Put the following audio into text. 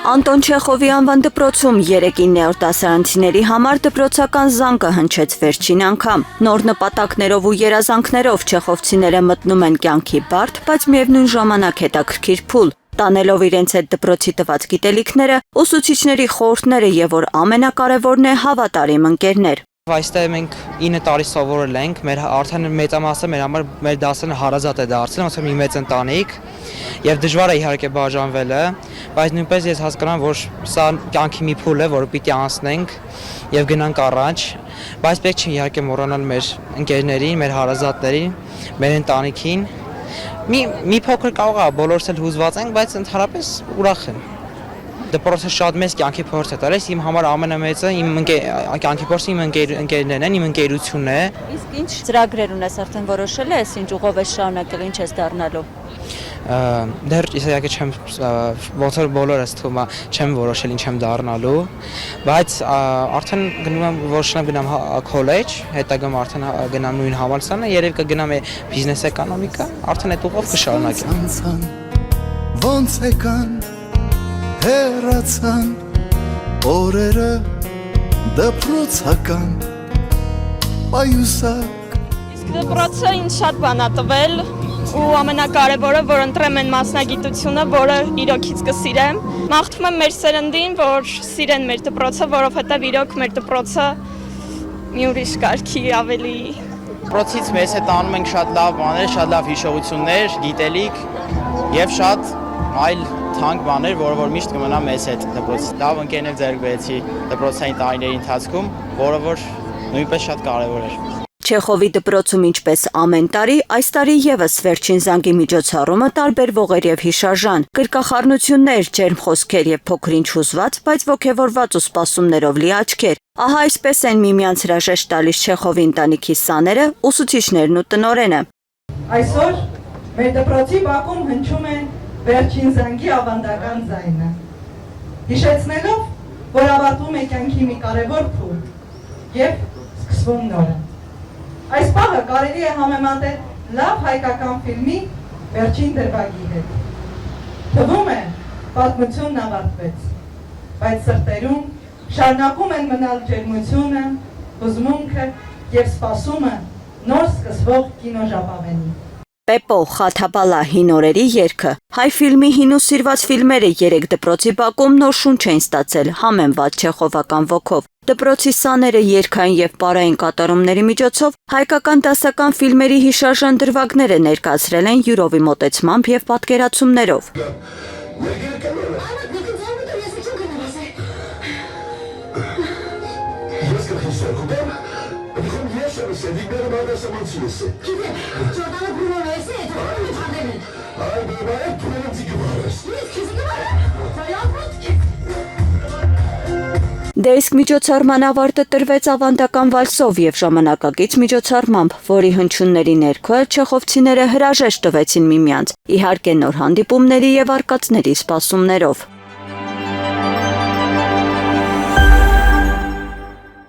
Անտոն Չեխովի անվան դպրոցում 3-9-րդ դասարանցիների համար դպրոցական զանգը հնչեց վերջին անգամ։ Նոր նպատակներով ու երազանքներով չեխովցիները մտնում են կյանքի բարդ, բայց միևնույն ժամանակ հետաքրքիր փուլ։ Տանելով իրենց հետ դպրոցի տված գիտելիքները, ուսուցիչների խորհուրդները եւ որ ամենակարևորն է հավատարիմ ընկերներ։ Այստեղ մենք 9 տարի սովորել ենք, մեր արդեն մեծամասը մեր դասը հարազատ է դարձել, ոնց որ մի մեծ ընտանիք, եւ դժվար է իհարկե բաժանվելը, բայց նույնպես ես հասկանում, որ սա կյանքի մի փուլ է, որը պիտի անցնենք եւ գնանք առաջ, բայց պետք չէ իհարկե մոռանալ մեր ընկերներին, մեր հարազատներին, մեր ընտանիքին։ Մի փոքր կարող է բոլորս էլ հուզված ենք, բայց ընդհանրապես ուրախ եմ։ Դպրոցը շատ մեծ կյանքի փորձ է տալիս, իմ համար ամենամեծը իմ կյանքի փորձը իմ ընկերներն են, իմ ընկերությունն է։ Իսկ ինչ ծրագրեր ունես արդեն որոշել ես, ինչ ուղով ես շարունակել, ինչ ես դառնալու։ Դեռ իսկական չեմ, ոնց որ բոլորս թվում է, չեմ որոշել ինչ եմ դառնալու, բայց արդեն գնում եմ որոշել գնամ քոլեջ, հետագայում արդեն գնամ նույն համալսարանը, երևի կգնամ բիզնես էկոնոմիկա, արդեն այդ ուղով կշարունակեմ։ Ոնց եկան հեռացան օրերը դպրոցական պայուսակ։ Իսկ դպրոցը ինձ շատ բան ա տվել ու ամենակարևորը, որ ընտրեմ այն մասնագիտությունը, որը իրոքից կսիրեմ։ Մաղթում եմ մեր սերնդին, որ սիրեն մեր դպրոցը, որովհետև իրոք մեր դպրոցը մի ուրիշ կարգի ավելի։ Դպրոցից մեզ հետ անում ենք շատ լավ բաներ, շատ լավ հիշողություններ, գիտելիք եւ շատ այլ թանկ բաներ, որ միշտ կմնա մեզ հետ դպրոցից։ Լավ ընկերներ ձեռք բերեցի դպրոցային տարիների ընթացքում, որը որ նույնպես շատ կարևոր էր։ Չեխովի դպրոցում ինչպես ամեն տարի, այս տարի եւս վերջին զանգի միջոցառումը տարբերվող էր եւ հիշարժան։ Գրկախառնություններ, ջերմ խոսքեր եւ փոքրինչ հուզված, բայց ոգեվորված ու սպասումներով լի աչքեր։ Ահա այսպես են միմյանց հրաժեշտ տալիս Չեխովի ընտանիքի սաները, ուսուցիչներն ու տնօրենը։ Այսօր մեր դպրոցի բակում հնչում են վերջին զանգի ավանդական ձայնը, հիշեցնելով, որ ավարտվում է կյանքի մի կարևոր փուլ եւ սկսվում նորը։ Այս պահը կարելի է համեմատել լավ հայկական ֆիլմի վերջին դրվագի հետ։ Թվում է, պատմությունն ավարտվեց, բայց սրտերում շարունակում են մնալ ջերմությունը, հուզմունքը եւ սպասումը նոր սկսվող կինոժապավենի։ Պեպո Խաթաբալա հին օրերի երգը։ Հայ ֆիլմի հին ու սիրված ֆիլմերը 3 դպրոցի բակում նոր շունչ էին ստացել համեմված չեխովական ոգով։ Դպրոցի սաները երգային եւ պարային կատարումների միջոցով հայկական դասական ֆիլմերի հիշարժան դրվագները ներկայացրել են յուրովի մոտեցմամբ եւ պատկերացումներով։ Դե իսկ միջոցառման ավարտը տրվեց ավանդական վալսով եւ ժամանակակից միջոցառմամբ, որի հնչյունների ներքո չեխովցիները հրաժեշտ տվեցին միմյանց, իհարկե նոր հանդիպումների եւ արկածների սպասումներով։